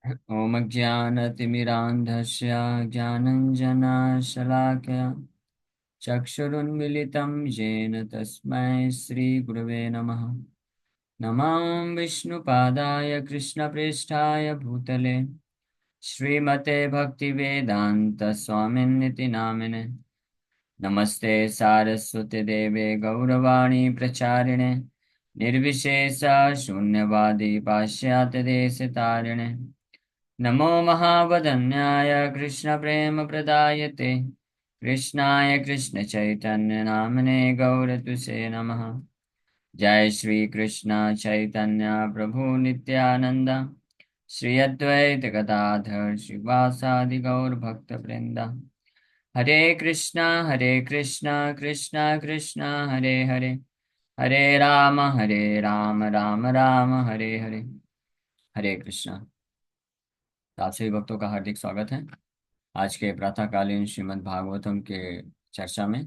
ॐ ज्ञानतिमिरान्धस्य ज्ञानञ्जनशलाकया चक्षुरुन्मिलितं येन तस्मै श्रीगुरवे नमः। नमां विष्णुपादाय कृष्णप्रेष्ठाय भूतले श्रीमते भक्तिवेदान्तस्वामिन्निति नामिने। नमस्ते सारस्वती देवे गौरवाणी प्रचारिणे निर्विशेष शून्यवादी पाश्चात्यदेशतारिणे। नमो महावदन्याय कृष्णप्रेमप्रदायते कृष्णाय कृष्णचैतन्यनाम्ने गौरतुसे नमः। जय श्री कृष्ण चैतन्य प्रभु नित्यानंद श्री अद्वैत गदाधर श्रीवासादि गौर भक्तवृंद। हरे कृष्णा कृष्णा कृष्णा हरे हरे, हरे राम राम राम हरे हरे। हरे कृष्णा। तो आप सभी भक्तों का हार्दिक स्वागत है आज के प्रातःकालीन श्रीमद् भागवतम के चर्चा में।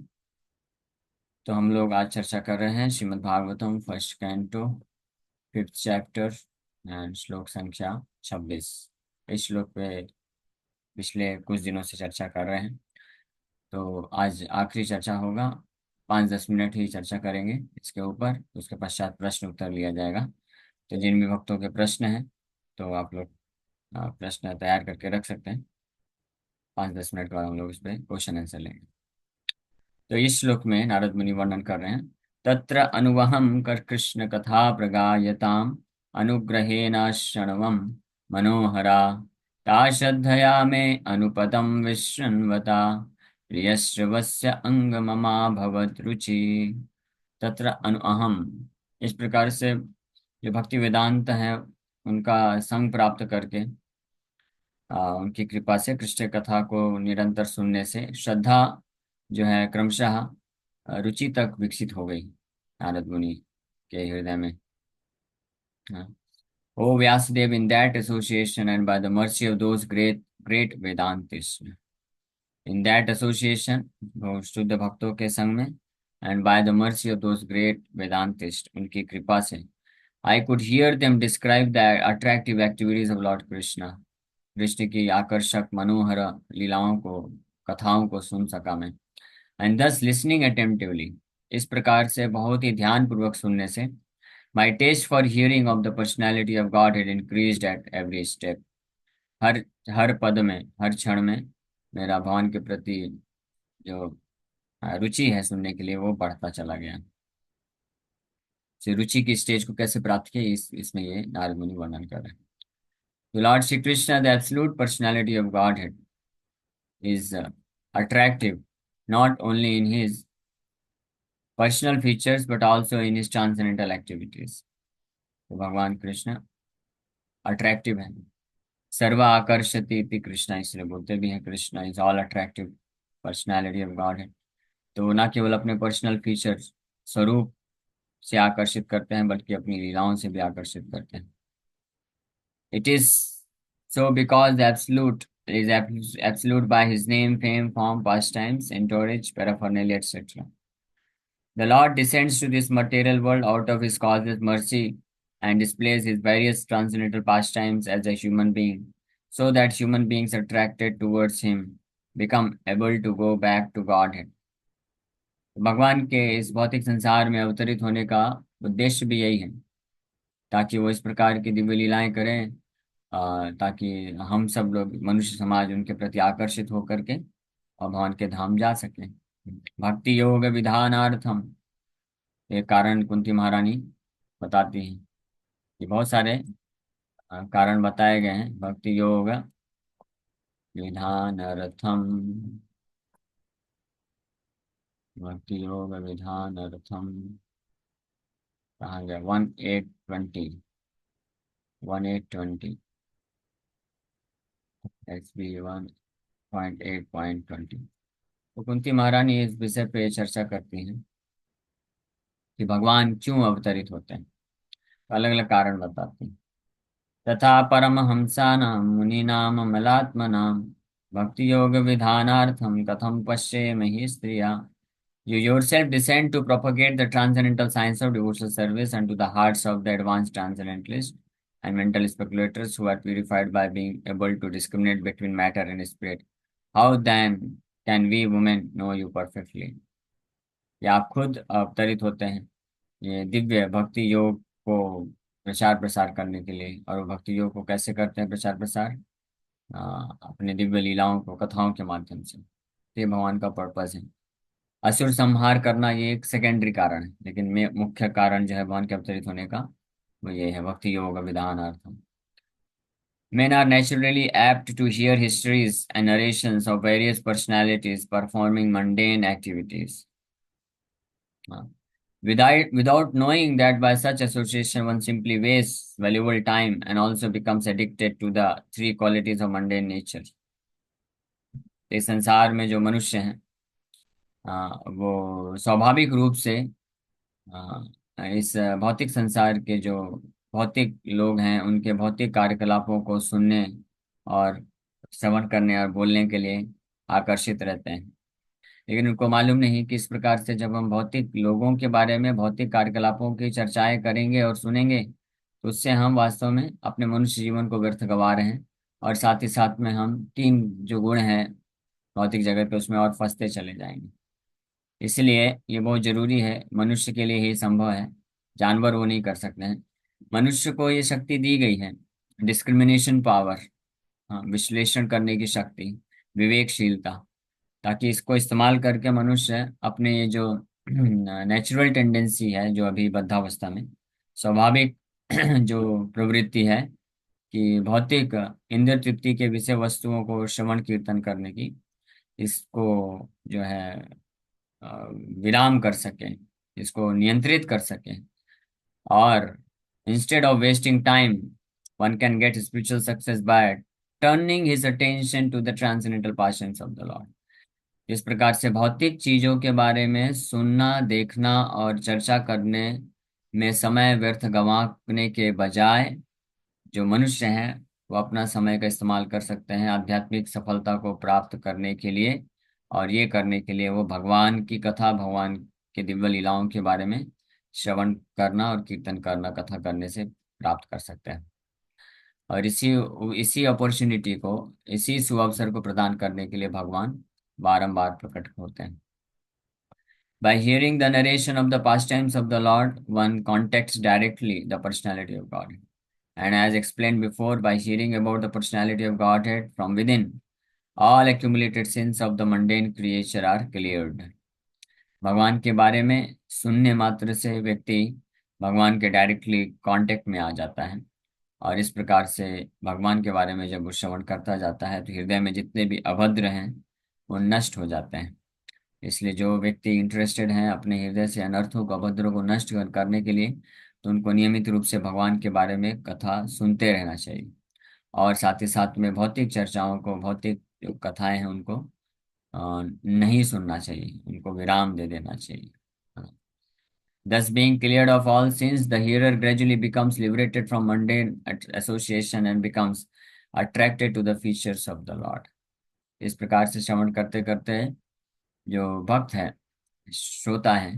तो हम लोग आज चर्चा कर रहे हैं Shrimad Bhagavatam first canto fifth chapter and श्लोक संख्या 26। इस श्लोक पे पिछले कुछ दिनों से चर्चा कर रहे हैं, तो आज आखिरी चर्चा होगा। 5-10 मिनट ही चर्चा करेंगे इसके ऊपर, उसके पश्चात प्रश्न उत्तर लिया जाएगा। तो जिन भी भक्तों के प्रश्न हैं तो आप लोग प्रश्न तैयार करके रख सकते हैं। 5-10 मिनट के बाद हम लोग इस पर क्वेश्चन आंसर लेंगे। तो इस श्लोक में नारद मुनि वर्णन कर रहे हैं, तत्र अनुवहम कर कृष्ण कथा प्रगायताम अनुग्रहेण शृण्वं मनोहरा ता श्रद्धया मे अनुपदम विशृण्वता प्रियश्रवस्य अंगममा भवत रुचि। तत्र अनुअहम, इस प्रकार से जो भक्ति वेदांत है उनका संग प्राप्त करके उनकी कृपा से कृष्ण कथा को निरंतर सुनने से श्रद्धा जो है क्रमशः रुचि तक विकसित हो गई नारद मुनि के हृदय में। हाँ। O Vyasadeva, in that association and by the mercy of those great great Vedantist, in that association, शुद्ध भक्तों के संग में, and by the mercy of those great Vedantist, उनकी कृपा से, I could hear them describe the attractive activities of Lord Krishna, Krishna की आकर्षक मनोहर लीलाओं को, कथाओं को सुन सका मैं। एंड दस लिसनिंग अटेंटिवली, इस प्रकार से बहुत ही ध्यान पूर्वक सुनने से, my taste for hearing of the personality of God had increased at every step, हर हर पद में, हर क्षण में मेरा भगवान के प्रति जो रुचि है सुनने के लिए वो बढ़ता चला गया। से रुचि की स्टेज को कैसे प्राप्त किया, इसमें ये नारद मुनि वर्णन कर रहे हैं। The Lord Shri Krishna, the absolute personality of Godhead, is attractive not only in his personal features but also in his transcendental activities. तो भगवान कृष्ण अट्रैक्टिव है, सर्व आकर्षति इति कृष्णा, इसलिए बोलते भी हैं Krishna is all attractive personality of God है। तो ना केवल अपने पर्सनल फीचर्स, स्वरूप से आकर्षित करते हैं बल्कि अपनी लीलाओं से भी आकर्षित करते हैं। It is so because the absolute is absolute by his name, fame, form, pastimes, entourage, paraphernalia, etc. The Lord descends to this material world out of his causeless mercy and displays his various transcendental pastimes as a human being, so that human beings attracted towards him become able to go back to Godhead. भगवान के इस भौतिक संसार में अवतरित होने का उद्देश्य भी यही है, ताकि वो इस प्रकार की दिव्य लीलाएं करें, ताकि हम सब लोग मनुष्य समाज उनके प्रति आकर्षित होकर के और भगवान के धाम जा सके। भक्ति योग विधानार्थम, ये कारण कुंती महारानी बताती हैं कि बहुत सारे कारण बताए गए हैं भक्ति योग विधानार्थम। भक्ति योग विधानार्थम कहाँ गया, 1820, 1820 SB 1.8.20। तो कुंती महारानी इस विषय पे चर्चा करती हैं कि भगवान क्यों अवतरित होते हैं, अलग अलग कारण बताते हैं। तथा परमहंसानां मुनीनां मलात्मनां भक्ति योग विधानार्थं कथं पश्येम हि स्त्रिया। You yourself descend to propagate the transcendental science of devotional service unto the hearts of the advanced transcendentalists. and mental speculators who are purified by being able to discriminate between matter and spirit. How then can we women know you perfectly? या आप खुद अवतरित होते हैं ये दिव्य भक्ति योग को प्रचार प्रसार करने के लिए। और वो भक्ति योग को कैसे करते हैं प्रचार प्रसार? अपने दिव्य लीलाओं को कथाओं के माध्यम से। ये भगवान का पर्पस है। असुर संहार करना ये एक सेकेंडरी कारण है, लेकिन मुख्य कारण जो है भगवान के अवतरित होने का वो ये है भक्ति योग विधान अर्थ। Men are naturally apt to hear histories and narrations of various personalities performing mundane activities. Uh, without knowing that by such association one simply wastes valuable time and also becomes addicted to the three qualities of mundane nature. इस संसार में जो मनुष्य हैं वो स्वाभाविक रूप से इस भौतिक संसार के जो भौतिक लोग हैं उनके भौतिक कार्यकलापों को सुनने और श्रवण करने और बोलने के लिए आकर्षित रहते हैं। लेकिन उनको मालूम नहीं कि इस प्रकार से जब हम भौतिक लोगों के बारे में भौतिक कार्यकलापों की चर्चाएं करेंगे और सुनेंगे तो उससे हम वास्तव में अपने मनुष्य जीवन को व्यर्थ गंवा रहे हैं। और साथ ही साथ में हम तीन जो गुण हैं भौतिक जगत के उसमें और फंसते चले जाएंगे। इसलिए ये बहुत जरूरी है, मनुष्य के लिए ही संभव है, जानवर वो नहीं कर सकते हैं। मनुष्य को ये शक्ति दी गई है, डिस्क्रिमिनेशन पावर, हाँ, विश्लेषण करने की शक्ति, विवेकशीलता, ताकि इसको इस्तेमाल करके मनुष्य अपने ये जो नेचुरल टेंडेंसी है जो अभी बद्धावस्था में स्वाभाविक जो प्रवृत्ति है कि भौतिक इंद्र तृप्ति के विषय वस्तुओं को श्रवण कीर्तन करने की, इसको जो है विराम कर सकें, इसको नियंत्रित कर सकें। और instead of wasting time one can get spiritual success by turning his attention to the transcendental passions of the Lord. इस प्रकार से भौतिक चीजों के बारे में सुनना, देखना और चर्चा करने में समय व्यर्थ गंवाने के बजाय जो मनुष्य हैं वो अपना समय का इस्तेमाल कर सकते हैं आध्यात्मिक सफलता को प्राप्त करने के लिए। और ये करने के लिए वो भगवान की कथा, भगवान के दिव्य लीलाओं के बारे में श्रवण करना और कीर्तन करना, कथा करने से प्राप्त कर सकते हैं। और इसी इसी अपॉर्चुनिटी को, इसी सुअवसर को प्रदान करने के लिए भगवान बारंबार प्रकट होते हैं। By hearing the narration of the pastimes of the Lord, one contacts directly the personality of God. And as explained before, by hearing about the personality of Godhead from within, all accumulated sins of the mundane creature are cleared. भगवान के बारे में सुनने मात्र से व्यक्ति भगवान के डायरेक्टली कांटेक्ट में आ जाता है। और इस प्रकार से भगवान के बारे में जब वो श्रवण करता जाता है तो हृदय में जितने भी अभद्र हैं वो नष्ट हो जाते हैं। इसलिए जो व्यक्ति इंटरेस्टेड हैं अपने हृदय से अनर्थों को, अभद्रों को नष्ट करने के लिए, तो उनको नियमित रूप से भगवान के बारे में कथा सुनते रहना चाहिए। और साथ ही साथ में भौतिक चर्चाओं को, भौतिक जो कथाएं हैं उनको नहीं सुनना चाहिए, उनको विराम दे देना चाहिए। Thus, being cleared of all sins, the hearer gradually becomes liberated from mundane association and becomes attracted to the features of the Lord. इस प्रकार से श्रवण करते करते जो भक्त है, श्रोता है,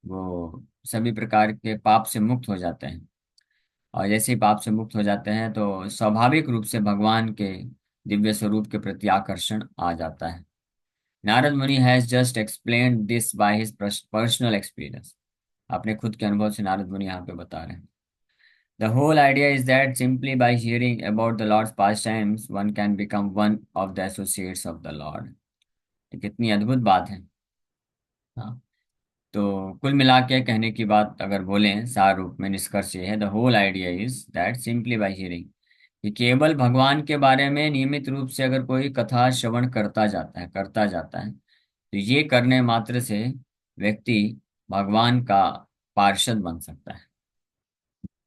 वो सभी प्रकार के पाप से मुक्त हो जाते हैं। और जैसे ही पाप से मुक्त हो जाते हैं तो स्वाभाविक रूप से भगवान के दिव्य स्वरूप के प्रति आकर्षण आ जाता है। नारद मुनि has just explained this by his personal experience. अपने खुद के अनुभव से नारद मुनि यहाँ पे बता रहे हैं। The whole idea is that simply by hearing about the Lord's pastimes, one can become one of the associates of the Lord. ये कितनी अद्भुत बात है। हाँ, तो कुल मिला के कहने की बात अगर बोलें सार रूप में, निष्कर्ष ये है, the whole idea is that simply by hearing, कि केवल भगवान के बारे में नियमित रूप से अगर कोई कथा श्रवण करता जाता है तो ये करने मात्र से व्यक्ति भगवान का पार्षद बन सकता है।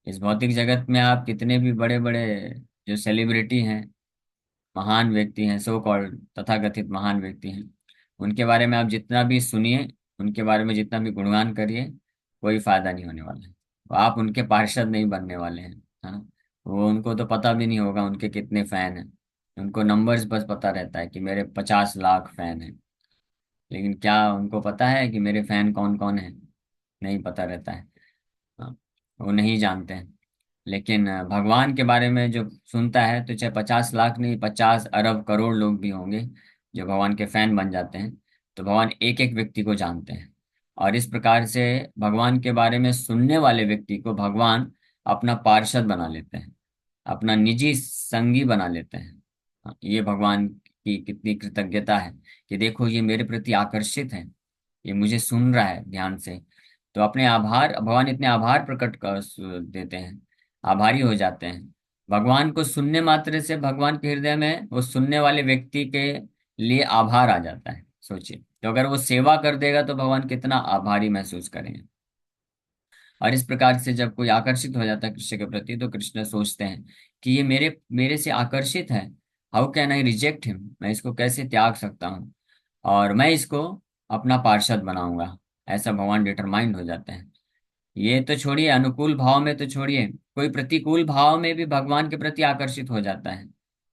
इस भौतिक जगत में आप कितने भी बड़े बड़े जो सेलिब्रिटी हैं, महान व्यक्ति हैं, सो कॉल्ड तथाकथित महान व्यक्ति हैं, उनके बारे में आप जितना भी सुनिए, उनके बारे में जितना भी गुणगान करिए, कोई फायदा नहीं होने वाला है। वो आप उनके पार्षद नहीं बनने वाले हैं, है ना। वो उनको तो पता भी नहीं होगा उनके कितने फैन हैं। उनको नंबर्स बस पता रहता है कि मेरे 50 लाख फैन हैं, लेकिन क्या उनको पता है कि मेरे फैन कौन कौन है? नहीं पता रहता है। हाँ, वो नहीं जानते हैं। लेकिन भगवान के बारे में जो सुनता है, तो चाहे 50 लाख नहीं, 50 अरब करोड़ लोग भी होंगे जो भगवान के फैन बन जाते हैं, तो भगवान एक एक व्यक्ति को जानते हैं। और इस प्रकार से भगवान के बारे में सुनने वाले व्यक्ति को भगवान अपना पार्षद बना लेते हैं, अपना निजी संगी बना लेते हैं। ये भगवान की कितनी कृतज्ञता है कि देखो ये मेरे प्रति आकर्षित है, ये मुझे सुन रहा है ध्यान से। तो अपने आभार, भगवान इतने आभार प्रकट कर देते हैं, आभारी हो जाते हैं। भगवान को सुनने मात्र से भगवान के हृदय में वो सुनने वाले व्यक्ति के लिए आभार आ जाता है। सोचिए, तो अगर वो सेवा कर देगा तो भगवान कितना आभारी महसूस करेंगे। और इस प्रकार से जब कोई आकर्षित हो जाता है कृष्ण के प्रति, तो कृष्ण सोचते हैं कि ये मेरे मेरे से आकर्षित है, how can I reject him, मैं इसको कैसे त्याग सकता हूँ, और मैं इसको अपना पार्षद बनाऊंगा। ऐसा भगवान डिटरमाइंड हो जाते हैं। ये तो छोड़िए, अनुकूल भाव में तो छोड़िए, कोई प्रतिकूल भाव में भी भगवान के प्रति आकर्षित हो जाता है।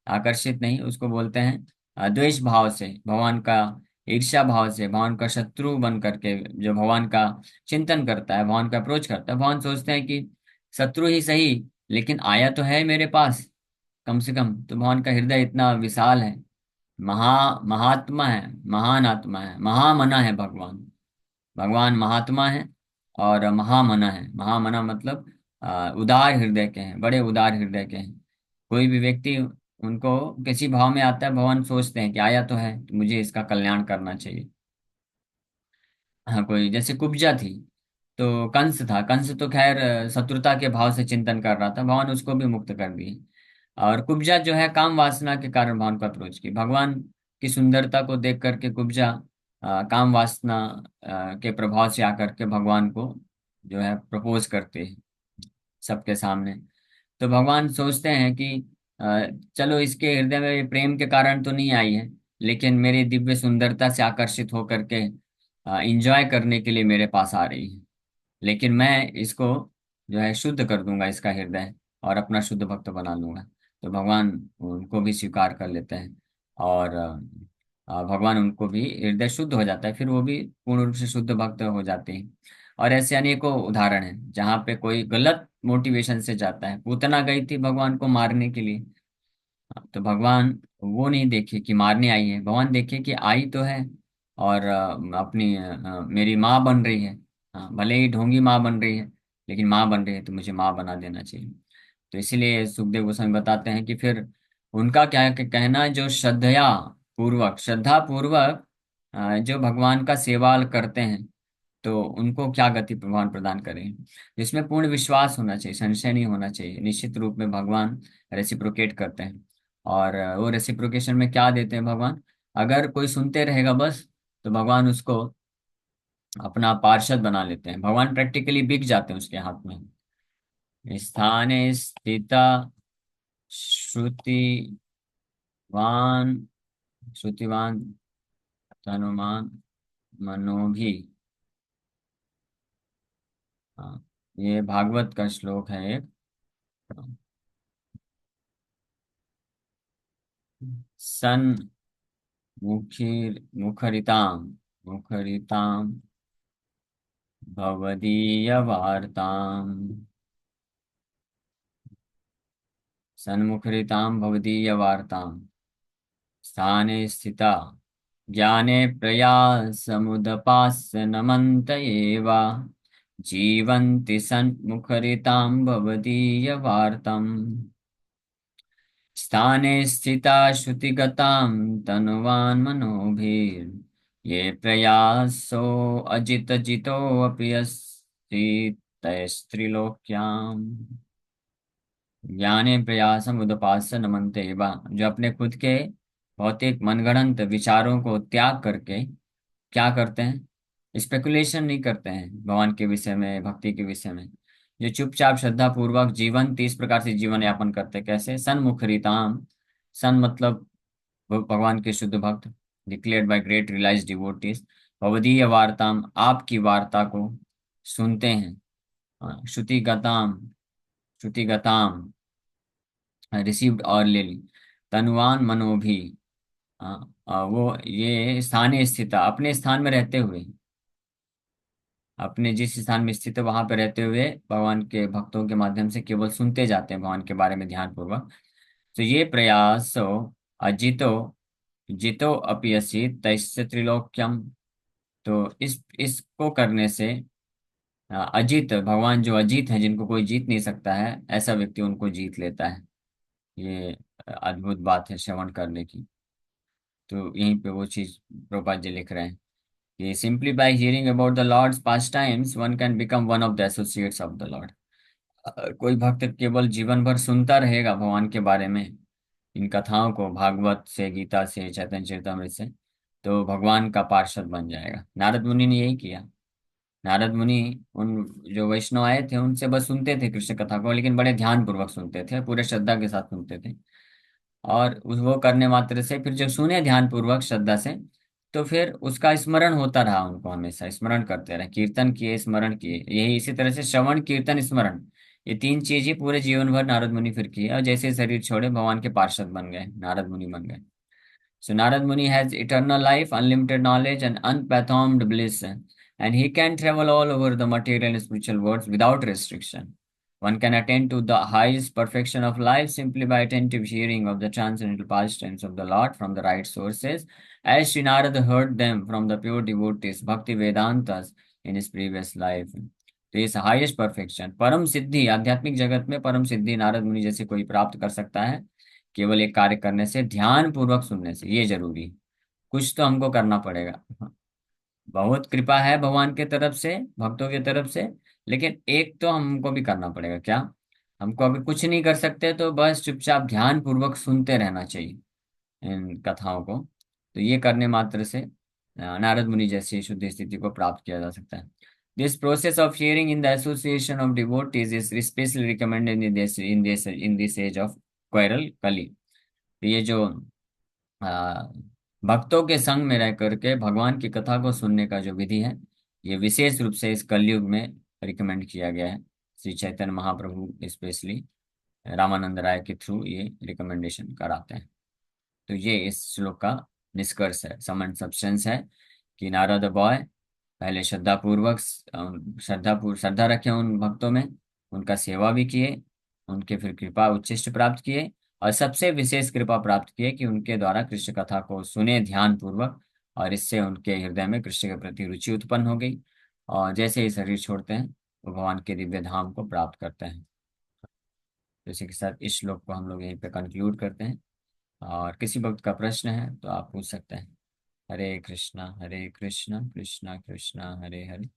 आकर्षित नहीं, उसको बोलते हैं द्वेष भाव से, भगवान का ईर्ष्या भाव से, भगवान का शत्रु बन करके जो भगवान का चिंतन करता है, भगवान का अप्रोच करता है, भगवान सोचते हैं कि शत्रु ही सही, लेकिन आया तो है मेरे पास कम से कम। तो भगवान का हृदय इतना विशाल है, महात्मा है, महान आत्मा है, महामना है भगवान। भगवान महात्मा है और महामना है। महामना मतलब उदार हृदय के हैं, बड़े उदार हृदय के हैं। कोई भी व्यक्ति उनको किसी भाव में आता है, भगवान सोचते हैं कि आया तो है, तो मुझे इसका कल्याण करना चाहिए। हाँ, कोई जैसे कुब्जा थी, तो कंस था, कंस तो खैर शत्रुता के भाव से चिंतन कर रहा था, भगवान उसको भी मुक्त कर दिए। और कुब्जा जो है काम वासना के कारण भगवान को अप्रोच की, भगवान की सुंदरता को देख करके कुब्जा काम वासना के प्रभाव से आकर के भगवान को जो है प्रपोज करते हैं सबके सामने। तो भगवान सोचते हैं कि चलो इसके हृदय में प्रेम के कारण तो नहीं आई है, लेकिन मेरी दिव्य सुंदरता से आकर्षित होकर के इंजॉय करने के लिए मेरे पास आ रही है। लेकिन मैं इसको जो है शुद्ध कर दूंगा, इसका हृदय, और अपना शुद्ध भक्त बना लूंगा। तो भगवान उनको भी स्वीकार कर लेते हैं, और भगवान उनको भी हृदय शुद्ध हो जाता है, फिर वो भी पूर्ण रूप से शुद्ध भक्त हो जाते हैं। और ऐसे अनेकों उदाहरण हैं जहाँ पे कोई गलत मोटिवेशन से जाता है। पूतना गई थी भगवान को मारने के लिए, तो भगवान वो नहीं देखे कि मारने आई है, भगवान देखे कि आई तो है, और अपनी मेरी माँ बन रही है। हाँ, भले ही ढोंगी माँ बन रही है, लेकिन माँ बन रही है तो मुझे माँ बना देना चाहिए। तो इसीलिए सुखदेव गोस्वामी बताते हैं कि फिर उनका क्या है कि कहना, जो श्रद्धा पूर्वक जो भगवान का सेवा करते हैं, तो उनको क्या गति भगवान प्रदान करें। जिसमें पूर्ण विश्वास होना चाहिए, संशय नहीं होना चाहिए, निश्चित रूप में भगवान रेसिप्रोकेट करते हैं। और वो रेसिप्रोकेशन में क्या देते हैं भगवान, अगर कोई सुनते रहेगा बस, तो भगवान उसको अपना पार्षद बना लेते हैं। भगवान प्रैक्टिकली बिक जाते हैं उसके हाथ में। स्थाने स्थिता श्रुतिवान, श्रुतिवान तनुमान मनोभी। हाँ, ये भागवत का श्लोक है एक। सन मुखरिताम, मुखरिताम भवदीयवार्ताम, सन्मुखरिताम भवदीयवार्ताम स्थाने स्थिता ज्ञाने प्रयासमुदपास्य नमन्त एव जीवन्ति सन्मुखरितां भवदीयवार्ताम् स्थाने स्थिता श्रुतिगतां तनुवान् मनोभिर्ये प्रयासो अजितजितोऽपि अस्ति तैस्त्रिलोक्याम्। ज्ञाने प्रयासम उदपास्य नमन्ते एवा, जो अपने खुद के भौतिक मनगढ़ंत विचारों को त्याग करके क्या करते हैं, स्पेकुलेशन नहीं करते हैं भगवान के विषय में, भक्ति के विषय में। जो चुपचाप श्रद्धा पूर्वक जीवन 30 प्रकार से जीवन यापन करते हैं। कैसे, सन्मुखरिताम, सन मतलब भगवान के शुद्ध भक्त, declared by great realised devotees, भवदीय वार्ताम, आपकी वार्ता को सुनते हैं। श्रुतिगताम, श्रुतिगताम रिसीव्ड और ले ली, तनुवान मनोभी, वो ये स्थानीय स्थित अपने स्थान में रहते हुए, अपने जिस स्थान में स्थित है वहां पर रहते हुए भगवान के भक्तों के माध्यम से केवल सुनते जाते हैं भगवान के बारे में ध्यान पूर्वक। तो ये प्रयासो अजितो जितो अपयसी तैस्य त्रिलोक्यम। तो इस इसको करने से अजीत भगवान जो अजीत हैं जिनको कोई जीत नहीं सकता है, ऐसा व्यक्ति उनको जीत लेता है। ये अद्भुत बात है श्रवण करने की। तो यहीं पे वो चीज प्रभुपाद जी लिख रहे हैं कि simply by hearing about the lord's pastimes one can become one of the associates of the lord. कोई भक्त केवल जीवन भर सुनता रहेगा भगवान के बारे में, इन कथाओं को भागवत से, गीता से, चैतन्य चरितमृत से, तो भगवान का पार्षद बन जाएगा। नारद मुनि ने यही किया। नारद मुनि उन जो वैष्णव आए थे उनसे बस सुनते थे कृष्ण कथा को, लेकिन बड़े ध्यान पूर्वक सुनते थे, पूरे श्रद्धा के साथ सुनते थे। और वो करने मात्र से फिर जब सुने ध्यान पूर्वक श्रद्धा से, तो फिर उसका स्मरण होता रहा, उनको हमेशा स्मरण करते रहे, कीर्तन किए, स्मरण किए। यही इसी तरह से श्रवण कीर्तन स्मरण, ये तीन चीज ही पूरे जीवन भर नारद मुनि फिर किए, और जैसे शरीर छोड़े भगवान के पार्षद बन गए, नारद मुनि बन गए। So Narad Muni has eternal life, unlimited knowledge, and unfathomed bliss, and he can travel all over the material and spiritual worlds without restriction. One can attain to the highest perfection of life simply by attentive hearing of the transcendental pastimes of the Lord from the right sources, as Sri Narada heard them from the pure devotees, Bhakti Vedantas, in his previous life. तो इस highest perfection, परम सिद्धि, आध्यात्मिक जगत में परम सिद्धि नारद मुनि जैसे कोई प्राप्त कर सकता है केवल एक कार्य करने से, ध्यान पूर्वक सुनने से। ये जरूरी है, कुछ तो हमको करना पड़ेगा। बहुत कृपा है भगवान के तरफ से, भक्तों की तरफ से, लेकिन एक तो हमको भी करना पड़ेगा। क्या? हमको अभी कुछ नहीं कर सकते तो बस चुपचाप ध्यान पूर्वक सुनते रहना चाहिए इन कथाओं को। तो ये करने मात्र से नारद मुनि जैसी शुद्ध स्थिति को प्राप्त किया जा सकता है। This process of hearing in the association of devotees is specially recommended in this age of quarrel Kali. तो ये जो आ, भक्तों के संग में रह करके भगवान की कथा को सुनने का जो विधि है, ये विशेष रूप से इस कलयुग में रिकमेंड किया गया है। श्री चैतन्य महाप्रभु स्पेशली रामानंद राय के थ्रू ये रिकमेंडेशन कराते हैं। तो ये इस श्लोक का निष्कर्ष है, सम एंड सब्सटेंस है, कि नारद बॉय पहले श्रद्धा रखे उन भक्तों में, उनका सेवा भी किए, उनके फिर कृपा उच्चिष्ट प्राप्त किए, और सबसे विशेष कृपा प्राप्त किए कि उनके द्वारा कृष्ण कथा को सुने ध्यान पूर्वक, और इससे उनके हृदय में कृष्ण के प्रति रुचि उत्पन्न हो गई, और जैसे ही शरीर छोड़ते हैं वो भगवान के दिव्य धाम को प्राप्त करते हैं। तो इसी के साथ इस श्लोक को हम लोग यहीं पे कंक्लूड करते हैं। और किसी वक्त का प्रश्न है तो आप पूछ सकते हैं। हरे कृष्णा कृष्णा कृष्णा हरे हरे,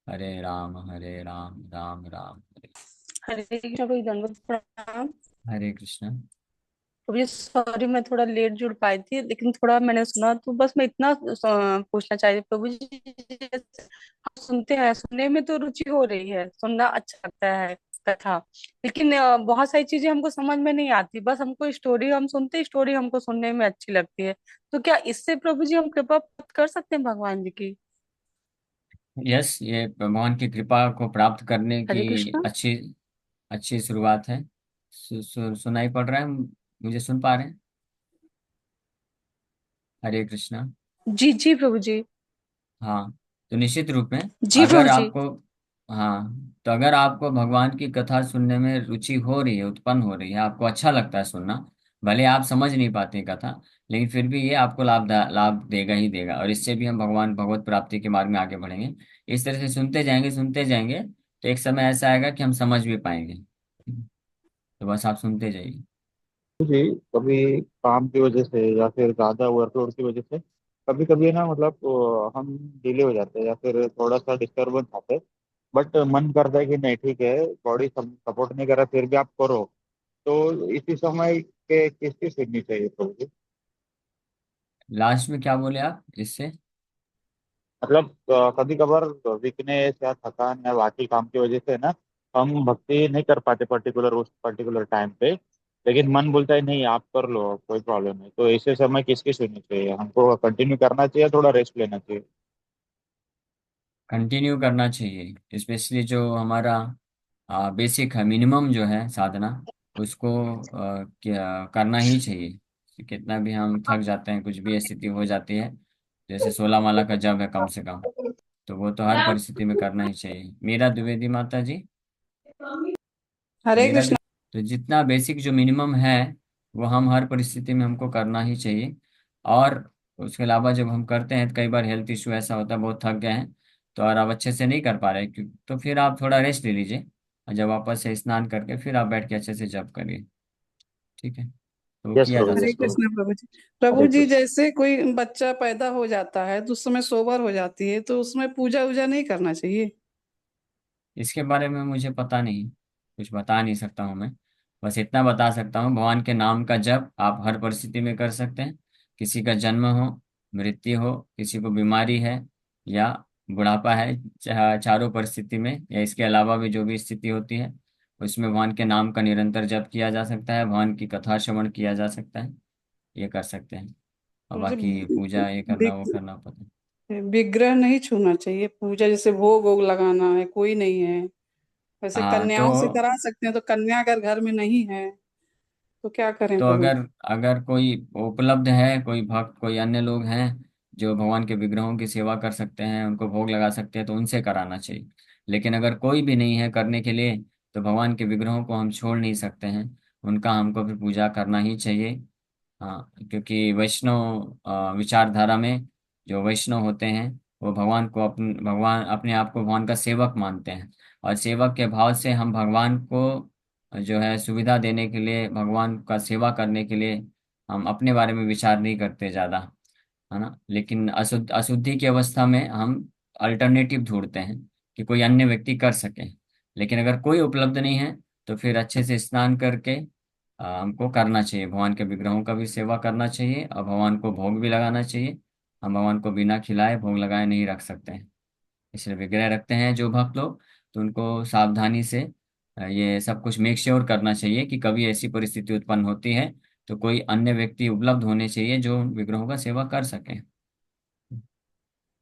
हरे राम राम राम हरे। हरे कृष्ण भाई, दंडवत प्रणाम। हरे कृष्णा। अभी सॉरी, मैं थोड़ा लेट जुड़ पाई थी, लेकिन थोड़ा मैंने सुना, तो बस मैं इतना पूछना चाहती प्रभु जी, जैसे हम सुनते हैं, सुनने में तो रुचि हो रही है, सुनना अच्छा लगता है कथा, लेकिन बहुत सारी चीजें हमको समझ में नहीं आती। बस हमको स्टोरी, हम सुनते स्टोरी हमको सुनने में अच्छी लगती है। तो क्या इससे प्रभु जी हम कृपा प्राप्त कर सकते हैं भगवान जी की? यस, ये भगवान की कृपा को प्राप्त करने हरे की कृष्णा। अच्छी अच्छी शुरुआत है। सुनाई पड़ रहा है? मुझे सुन पा रहे हैं? हरे कृष्णा। जी जी प्रभु जी। हाँ, तो निश्चित रूप में जी अगर प्रभु जी। आपको, हाँ, तो अगर आपको भगवान की कथा सुनने में रुचि हो रही है, उत्पन्न हो रही है, आपको अच्छा लगता है सुनना, भले आप समझ नहीं पाते कथा, लेकिन फिर भी ये आपको लाभ देगा ही देगा, और इससे भी हम भगवान भगवत प्राप्ति के मार्ग में आगे बढ़ेंगे। इस तरह से सुनते जाएंगे तो एक समय ऐसा आएगा कि हम समझ भी पाएंगे। तो बस आप सुनते जाइए। जी, कभी काम की वजह से या फिर ज़्यादा वर्कलोड की वजह से कभी कभी ना मतलब हम डिले हो जाते हैं या फिर थोड़ा सा डिस्टर्बेंस आते हैं। बट मन करता है कि नहीं ठीक है, बॉडी सपोर्ट नहीं कर रहा फिर भी आप करो। तो इसी समय के किसकी सुननी चाहिए प्रभु जी? लास्ट में क्या बोले आप इससे? मतलब कभी कभार वीकनेस या थकान या बाकी काम की वजह से ना हम भक्ति नहीं कर पाते पर्टिकुलर उस पर्टिकुलर टाइम पे, लेकिन मन बोलता है नहीं आप कर लो कोई प्रॉब्लम नहीं। तो ऐसे समय किसकी सुननी चाहिए? हमको कंटिन्यू करना चाहिए, थोड़ा रेस्ट लेना चाहिए? कंटिन्यू करना चाहिए, स्पेशली जो हमारा बेसिक है, मिनिमम जो है साधना, उसको क्या करना ही चाहिए। कितना भी हम थक जाते हैं, कुछ भी स्थिति हो जाती है, जैसे 16 माला का जप है कम से कम, तो वो तो हर परिस्थिति में करना ही चाहिए। मीरा द्विवेदी माता जी। हरे मेरा कृष्ण। तो जितना बेसिक जो मिनिमम है वो हम हर परिस्थिति में हमको करना ही चाहिए। और उसके अलावा जब हम करते हैं तो कई बार हेल्थ इशू ऐसा होता है, बहुत थक गए हैं तो और आप अच्छे से नहीं कर पा रहे तो फिर आप थोड़ा रेस्ट ले लीजिए, और जब वापस से स्नान करके फिर आप बैठ के अच्छे से जप करिए। ठीक है, तो वो यस किया जा प्रभु, हरे यस सकता है। प्रभु। कृष्ण प्रभु जी। हरे प्रभु जी, कृष्ण। जैसे कोई बच्चा पैदा हो जाता है तो उस समय सोबर हो जाती है, तो उसमें पूजा वूजा नहीं करना चाहिए? इसके बारे में मुझे पता नहीं, कुछ बता नहीं सकता हूँ मैं। बस इतना बता सकता हूँ, भगवान के नाम का जप आप हर परिस्थिति में कर सकते हैं। किसी का जन्म हो, मृत्यु हो, किसी को बीमारी है या बुढ़ापा है, चारों परिस्थिति में या इसके अलावा भी जो भी स्थिति होती है उसमें भगवान के नाम का निरंतर जप किया जा सकता है, भगवान की कथा श्रवण किया जा सकता है। ये कर सकते हैं। और मुझे बाकी पूजा ये करना वो करना पता। विग्रह नहीं छूना चाहिए, पूजा जैसे भोग वोग लगाना है, कोई नहीं है। वैसे हाँ कन्याओं से तो करा सकते हैं, तो कन्या अगर घर में नहीं है तो क्या करें तो प्रभु अगर जी? अगर कोई उपलब्ध है, कोई भक्त, कोई अन्य लोग हैं जो भगवान के विग्रहों की सेवा कर सकते हैं, उनको भोग लगा सकते हैं, तो उनसे कराना चाहिए। लेकिन अगर कोई भी नहीं है करने के लिए तो भगवान के विग्रहों को हम छोड़ नहीं सकते हैं, उनका हमको भी पूजा करना ही चाहिए। हाँ, क्योंकि वैष्णव विचारधारा में जो वैष्णव होते हैं वो भगवान अपने आप को भगवान का सेवक मानते हैं। और सेवक के भाव से हम भगवान को जो है सुविधा देने के लिए, भगवान का सेवा करने के लिए हम अपने बारे में विचार नहीं करते ज्यादा, है ना। लेकिन अशुद्धि की अवस्था में हम अल्टरनेटिव ढूंढते हैं कि कोई अन्य व्यक्ति कर सके। लेकिन अगर कोई उपलब्ध नहीं है तो फिर अच्छे से स्नान करके हमको करना चाहिए, भगवान के विग्रहों का भी सेवा करना चाहिए और भगवान को भोग भी लगाना चाहिए। हम भगवान को बिना खिलाए भोग लगाए नहीं रख सकते हैं। इसलिए विग्रह रखते हैं जो भक्त लोग, तो उनको सावधानी से ये सब कुछ मेक श्योर करना चाहिए कि कभी ऐसी परिस्थिति उत्पन्न होती है तो कोई अन्य व्यक्ति उपलब्ध होने चाहिए जो विग्रहों का सेवा कर सके।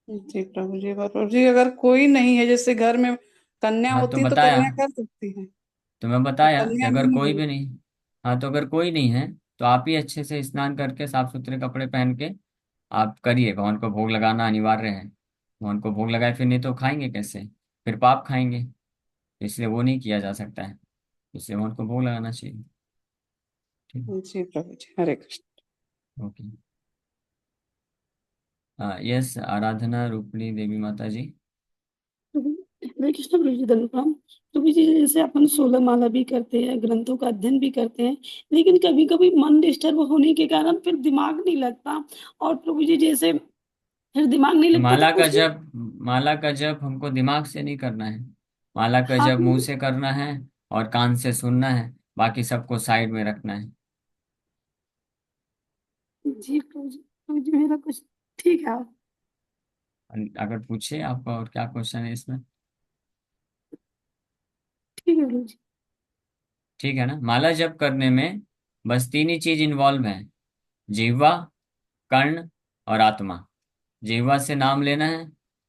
जी प्रभु जी, प्रभु जी, अगर कोई नहीं है, जैसे घर में कन्या हाँ तो होती तो बताया, कन्या कर सकती है, तो मैं तो बताया कि कन्या अगर नहीं कोई है। भी नहीं, हाँ तो अगर कोई नहीं है तो आप ही अच्छे से स्नान करके साफ सुथरे कपड़े पहन के आप करिए। भगवान को भोग लगाना अनिवार्य है। भगवान को भोग लगाए फिर नहीं तो खाएंगे कैसे, फिर पाप खाएंगे। इसलिए वो नहीं किया जा सकता है, इसलिए भगवान को भोग लगाना चाहिए। ठीक। जी प्रभु जी, हरे कृष्ण। ओके। यस, आराधना रूपणी देवी माता जी। हरे कृष्ण प्रभु जी, धन्यवाद। प्रभु जी, जैसे अपन 16 माला भी करते हैं, ग्रंथों का अध्ययन भी करते हैं, लेकिन कभी कभी मन डिस्टर्ब होने के कारण फिर दिमाग नहीं लगता। और प्रभु जी, जैसे फिर दिमाग नहीं तो लगता तो कुछ नहीं। माला का जप हमको दिमाग से नहीं करना है। माला का हाँ जप मुंह से करना है और कान से सुनना है, बाकी सबको साइड में रखना है। जी प्रभु जी, मेरा कुछ ठीक है। अगर पूछे आपका और क्या क्वेश्चन है इसमें। ठीक है प्रभु जी। ठीक है ना, माला जप करने में बस तीन ही चीज इन्वॉल्व है: जिह्वा, कर्ण और आत्मा। जिह्वा से नाम लेना है,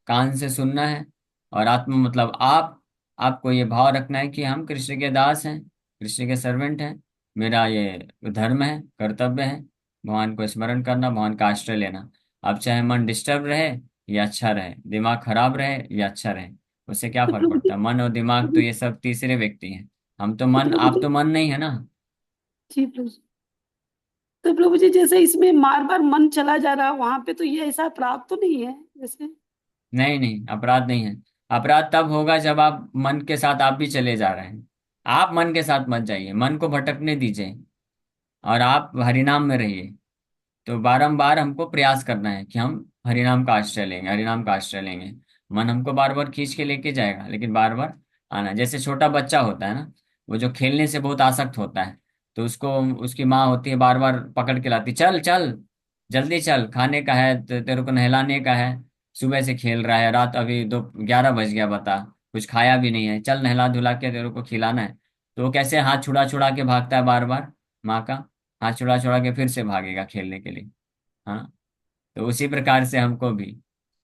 कान से सुनना है, और आत्मा मतलब आपको ये भाव रखना है कि हम कृष्ण के दास हैं, कृष्ण के सर्वेंट हैं। मेरा ये धर्म है, कर्तव्य है, भगवान को स्मरण करना, भगवान का आश्रय लेना। अब चाहे मन डिस्टर्ब रहे या अच्छा रहे, दिमाग खराब रहे या अच्छा रहे, उससे क्या तो फर्क प्रभु जी, पड़ता है। मन और दिमाग तो ये सब तीसरे व्यक्ति हैं। हम तो मन, प्रभु आप जी, तो मन नहीं है ना। जी प्रभु जी। तो प्रभु जी, जैसे इसमें बार बार मन चला जा रहा वहां पे, तो ये ऐसा अपराध तो नहीं है जैसे? नहीं नहीं, अपराध नहीं है। अपराध तब होगा जब आप मन के साथ आप भी चले जा रहे हैं। आप मन के साथ मत जाइए, मन को भटकने दीजिए और आप हरिनाम में रहिए। तो बारंबार हमको प्रयास करना है कि हम हरिनाम का आश्रय लेंगे, हरिनाम का आश्रय लेंगे। मन हमको बार बार खींच के लेके जाएगा, लेकिन बार बार आना। जैसे छोटा बच्चा होता है ना, वो जो खेलने से बहुत आसक्त होता है, तो उसको उसकी माँ होती है बार बार पकड़ के लाती, चल चल, जल्दी चल, खाने का है, तेरे को नहलाने का है, सुबह से खेल रहा है, रात अभी 11 बज गया, बता, कुछ खाया भी नहीं है, चल नहला धुला के तेरे को खिलाना है। तो वो कैसे हाथ छुड़ा छुड़ा के भागता है बार बार, माँ का हाथ छुड़ा छुड़ा के फिर से भागेगा खेलने के लिए। हाँ, तो उसी प्रकार से हमको भी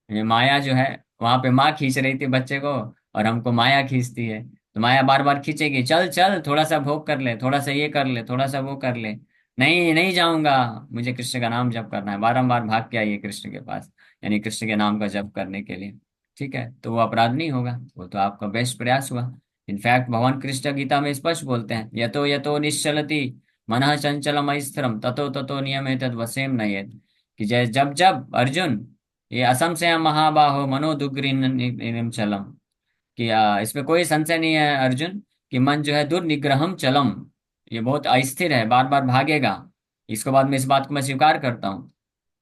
ये माया जो है, वहां पे माँ खींच रही थी बच्चे को और हमको माया खींचती है। तो माया बार बार खींचेगी, चल चल, थोड़ा सा भोग कर ले, थोड़ा सा ये कर ले, थोड़ा सा वो कर ले। नहीं नहीं जाऊंगा, मुझे कृष्ण का नाम जप करना है, बारंबार भाग के आइए कृष्ण के पास, यानी कृष्ण के नाम का जप करने के लिए। ठीक है, तो वो अपराध नहीं होगा, वो तो आपका बेस्ट प्रयास हुआ। इनफैक्ट भगवान कृष्ण गीता में स्पष्ट बोलते हैं, यतो यतो निश्चलति मनः चंचलम स्थिरम ततो ततो नियमेतद् वशेम नयेत्। कि जब जब अर्जुन ये असंशय महाबाहो मनोदुग्रीन चलम, कि इसमें कोई संशय नहीं है अर्जुन कि मन जो है दुर्निग्रहम चलम, ये बहुत अस्थिर है, बार बार भागेगा। इसके बाद में इस बात को मैं स्वीकार करता हूँ।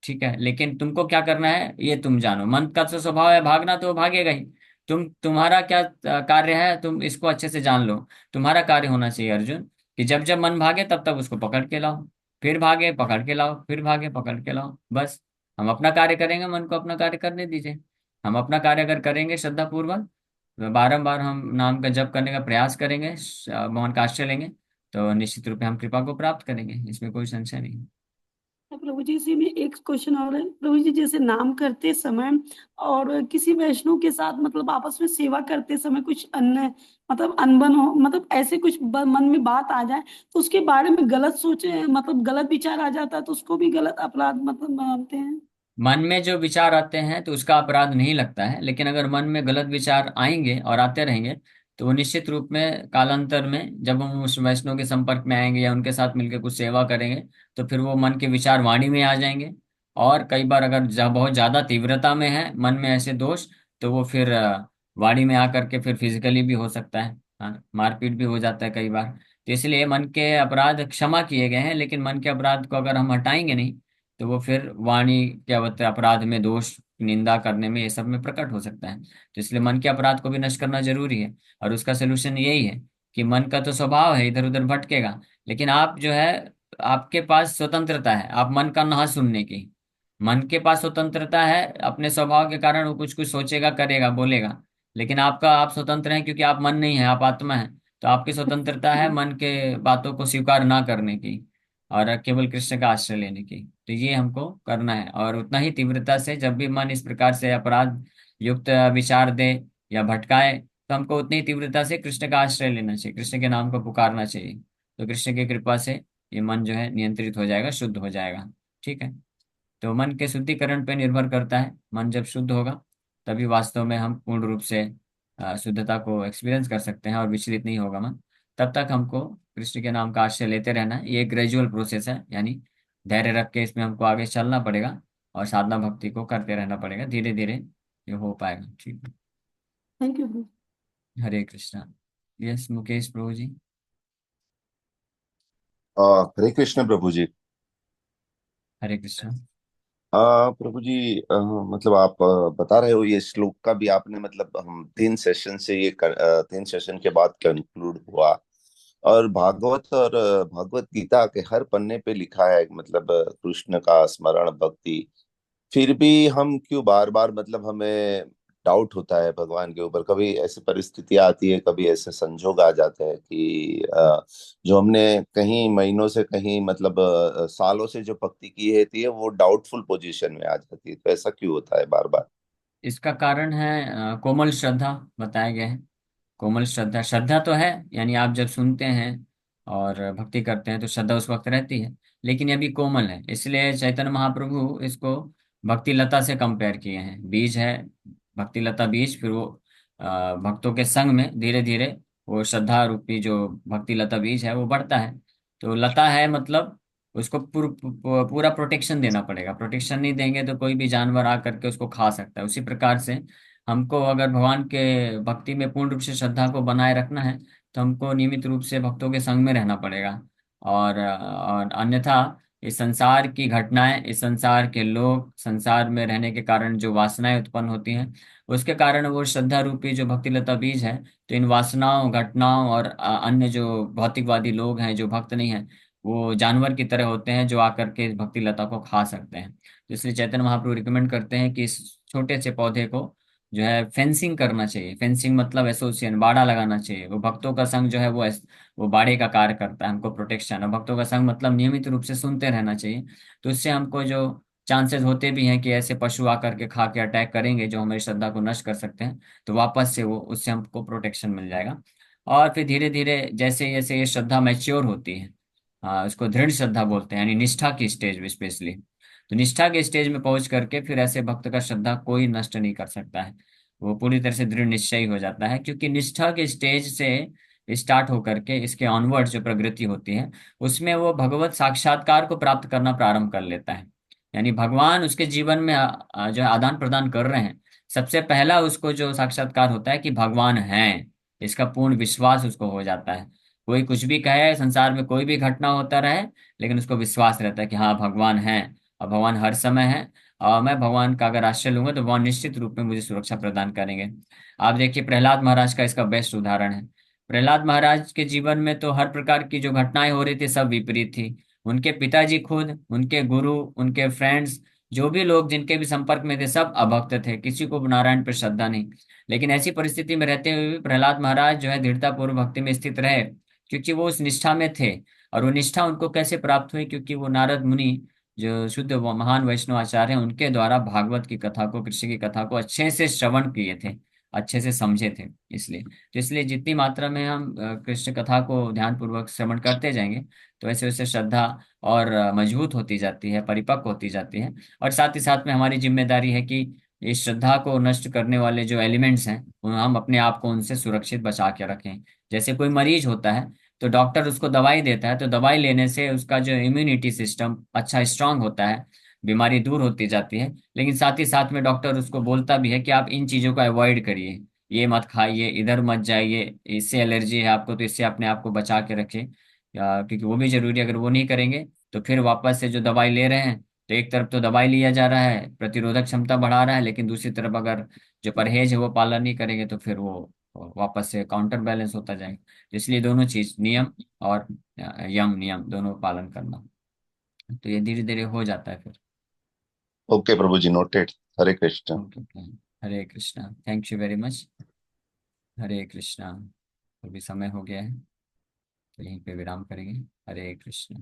ठीक है, लेकिन तुमको क्या करना है ये तुम जानो। मन का तो स्वभाव है भागना, तो वो भागेगा ही। तुम्हारा क्या कार्य है, तुम इसको अच्छे से जान लो। तुम्हारा कार्य होना चाहिए अर्जुन कि जब जब मन भागे तब तब उसको पकड़ के लाओ, फिर भागे पकड़ के लाओ, फिर भागे पकड़ के लाओ, बस। हम अपना कार्य करेंगे, मन को अपना कार्य करने दीजिए। हम अपना कार्य अगर करेंगे श्रद्धा पूर्वक, बारंबार हम नाम का जप करने का प्रयास करेंगे, भगवान का आश्रय लेंगे, तो निश्चित रूप से हम कृपा को प्राप्त करेंगे, इसमें कोई संशय नहीं। तो प्रभु जी, इसी में एक क्वेश्चन और है प्रभु जी, जैसे नाम करते समय और किसी वैष्णव के साथ मतलब आपस में सेवा करते समय कुछ अन्य मतलब अनबन हो, मतलब ऐसे कुछ मन में बात आ जाए तो उसके बारे में गलत सोचे, मतलब गलत विचार आ जाता है तो उसको भी गलत अपराध मतलब मानते हैं। मन में जो विचार आते हैं तो उसका अपराध नहीं लगता है, लेकिन अगर मन में गलत विचार आएंगे और आते रहेंगे तो वो निश्चित रूप में कालांतर में जब हम उस वैष्णव के संपर्क में आएंगे या उनके साथ मिलकर कुछ सेवा करेंगे, तो फिर वो मन के विचार वाणी में आ जाएंगे। और कई बार अगर बहुत ज्यादा तीव्रता में है मन में ऐसे दोष, तो वो फिर वाणी में आकर के फिर फिजिकली भी हो सकता है। हाँ, मारपीट भी हो जाता है कई बार। तो इसलिए मन के अपराध क्षमा किए गए हैं, लेकिन मन के अपराध को अगर हम हटाएंगे नहीं, तो वो फिर वाणी क्या बोलते हैं अपराध में, दोष निंदा करने में, ये सब में प्रकट हो सकता है। तो इसलिए मन के अपराध को भी नष्ट करना जरूरी है। और उसका सोल्यूशन यही है कि मन का तो स्वभाव है इधर उधर भटकेगा, लेकिन आप जो है, आपके पास स्वतंत्रता है आप मन का ना सुनने की। मन के पास स्वतंत्रता है, अपने स्वभाव के कारण वो कुछ कुछ सोचेगा, करेगा, बोलेगा। लेकिन आप स्वतंत्र हैं क्योंकि आप मन नहीं है, आप आत्मा है। तो आपकी स्वतंत्रता है मन के बातों को स्वीकार ना करने की, और केवल कृष्ण का आश्रय लेने की। तो ये हमको करना है, और उतना ही तीव्रता से जब भी मन इस प्रकार से अपराध युक्त विचार दे या भटकाए, तो हमको उतनी ही तीव्रता से कृष्ण का आश्रय लेना चाहिए, कृष्ण के नाम को पुकारना चाहिए। तो कृष्ण की कृपा से ये मन जो है नियंत्रित हो जाएगा, शुद्ध हो जाएगा। ठीक है, तो मन के शुद्धिकरण पे निर्भर करता है। मन जब शुद्ध होगा तभी वास्तव में हम पूर्ण रूप से शुद्धता को एक्सपीरियंस कर सकते हैं और विचलित नहीं होगा मन। तब तक हमको कृष्ण के नाम का आश्रय लेते रहना है। ये ग्रेजुअल प्रोसेस है, यानी धैर्य रख के इसमें हमको आगे चलना पड़ेगा और साधना भक्ति को करते रहना पड़ेगा, धीरे धीरे ये हो पाएगा। ठीक है, thank you. Hare Krishna. Yes Mukesh Prabhu ji. Hare Krishna Prabhu ji. Hare Krishna. Prabhu ji, मतलब आप बता रहे हो ये श्लोक का भी आपने मतलब हम 3 सेशन से तीन सेशन के बाद कंक्लूड हुआ। और भागवत और भागवत गीता के हर पन्ने पे लिखा है मतलब कृष्ण का स्मरण भक्ति। फिर भी हम क्यों बार बार मतलब हमें डाउट होता है भगवान के ऊपर। कभी ऐसी परिस्थितियां आती है, कभी ऐसे संजोग आ जाते हैं कि जो हमने कहीं महीनों से कहीं मतलब सालों से जो भक्ति की रहती है वो डाउटफुल पोजीशन में आ जाती है। तो ऐसा क्यों होता है बार बार? इसका कारण है कोमल श्रद्धा, बताया गया है। कोमल श्रद्धा, श्रद्धा तो है, यानी आप जब सुनते हैं और भक्ति करते हैं तो श्रद्धा उस वक्त रहती है, लेकिन ये भी कोमल है। इसलिए चैतन्य महाप्रभु इसको भक्ति लता से कंपेयर किए हैं। बीज है भक्ति लता, बीज, फिर वो भक्तों के संग में धीरे धीरे वो श्रद्धा रूपी जो भक्ति लता बीज है वो बढ़ता है। तो लता है मतलब उसको पूरा प्रोटेक्शन देना पड़ेगा। प्रोटेक्शन नहीं देंगे तो कोई भी जानवर आ करके उसको खा सकता है। उसी प्रकार से हमको अगर भगवान के भक्ति में पूर्ण रूप से श्रद्धा को बनाए रखना है, तो हमको नियमित रूप से भक्तों के संग में रहना पड़ेगा। और अन्यथा इस संसार की घटनाएं, इस संसार के लोग, संसार में रहने के कारण जो वासनाएं उत्पन्न होती हैं, उसके कारण वो श्रद्धा रूपी जो भक्ति लता बीज है, तो इन वासनाओं, घटनाओं और अन्य जो भौतिकवादी लोग हैं जो भक्त नहीं है, वो जानवर की तरह होते हैं जो आकर के इस भक्ति लता को खा सकते हैं। तो इसलिए चैतन्य महाप्रभु रिकमेंड करते हैं कि इस छोटे से पौधे को जो है फेंसिंग करना चाहिए। फेंसिंग मतलब एसोसिएशन, बाड़ा लगाना चाहिए। वो भक्तों का संग जो है वो बाड़े का कार्य करता है, हमको प्रोटेक्शन। और भक्तों का संग मतलब नियमित रूप से सुनते रहना चाहिए। तो इससे हमको जो चांसेस होते भी हैं कि ऐसे पशु आकर के खा के अटैक करेंगे जो हमारी श्रद्धा को नष्ट कर सकते हैं, तो वापस से वो उससे हमको प्रोटेक्शन मिल जाएगा। और फिर धीरे धीरे जैसे जैसे ये श्रद्धा मैच्योर होती है, उसको दृढ़ श्रद्धा बोलते हैं, यानी निष्ठा की स्टेज में स्पेशली। तो निष्ठा के स्टेज में पहुंच करके फिर ऐसे भक्त का श्रद्धा कोई नष्ट नहीं कर सकता है। वो पूरी तरह से दृढ़ निश्चयी हो जाता है, क्योंकि निष्ठा के स्टेज से स्टार्ट होकर के इसके ऑनवर्ड जो प्रगति होती है, उसमें वो भगवत साक्षात्कार को प्राप्त करना प्रारंभ कर लेता है। यानी भगवान उसके जीवन में जो है आदान प्रदान कर रहे हैं। सबसे पहला उसको जो साक्षात्कार होता है कि भगवान है, इसका पूर्ण विश्वास उसको हो जाता है। कोई कुछ भी कहे, संसार में कोई भी घटना होता रहे, लेकिन उसको विश्वास रहता है कि हाँ भगवान है, और भगवान हर समय है, और मैं भगवान का अगर आश्रय लूंगा तो भगवान निश्चित रूप में मुझे सुरक्षा प्रदान करेंगे। आप देखिए प्रहलाद महाराज का इसका बेस्ट उदाहरण है। प्रहलाद महाराज के जीवन में तो हर प्रकार की जो घटनाएं हो रही थी सब विपरीत थी। उनके पिताजी खुद, उनके गुरु, उनके फ्रेंड्स, जो भी लोग जिनके भी संपर्क में थे सब अभक्त थे, किसी को नारायण पर श्रद्धा नहीं। लेकिन ऐसी परिस्थिति में रहते हुए भी प्रहलाद महाराज जो है दृढ़ता पूर्व भक्ति में स्थित रहे, क्योंकि वो उस निष्ठा में थे। और वो निष्ठा उनको कैसे प्राप्त हुई? क्योंकि वो नारद मुनि जो शुद्ध महान वैष्णव आचार्य हैं, उनके द्वारा भागवत की कथा को, कृष्ण की कथा को अच्छे से श्रवण किए थे, अच्छे से समझे थे। इसलिए जितनी मात्रा में हम कृष्ण कथा को ध्यान पूर्वक श्रवण करते जाएंगे, तो वैसे वैसे श्रद्धा और मजबूत होती जाती है, परिपक्व होती जाती है। और साथ ही साथ में हमारी जिम्मेदारी है कि इस श्रद्धा को नष्ट करने वाले जो एलिमेंट्स हैं, हम अपने आप को उनसे सुरक्षित बचा के रखें। जैसे कोई मरीज होता है, तो डॉक्टर उसको दवाई देता है, तो दवाई लेने से उसका जो इम्यूनिटी सिस्टम अच्छा स्ट्रांग होता है, बीमारी दूर होती जाती है। लेकिन साथ ही साथ में डॉक्टर उसको बोलता भी है कि आप इन चीजों को अवॉइड करिए, ये मत खाइए, इधर मत जाइए, इससे एलर्जी है आपको, तो इससे अपने आप को बचा के रखें। क्योंकि वो भी जरूरी है, अगर वो नहीं करेंगे तो फिर वापस से जो दवाई ले रहे हैं, तो एक तरफ तो दवाई लिया जा रहा है, प्रतिरोधक क्षमता बढ़ा रहा है, लेकिन दूसरी तरफ अगर जो परहेज है वो पालन नहीं करेंगे तो फिर वो वापस से काउंटर बैलेंस होता जाएगा। इसलिए दोनों चीज, नियम और यम नियम दोनों पालन करना, तो ये धीरे धीरे हो जाता है फिर। Okay Prabhu ji, noted. Hare Krishna. Okay okay. Hare Krishna, thank you very much. Hare Krishna. अभी समय हो गया है, तो यहीं पे विराम करेंगे। हरे कृष्ण।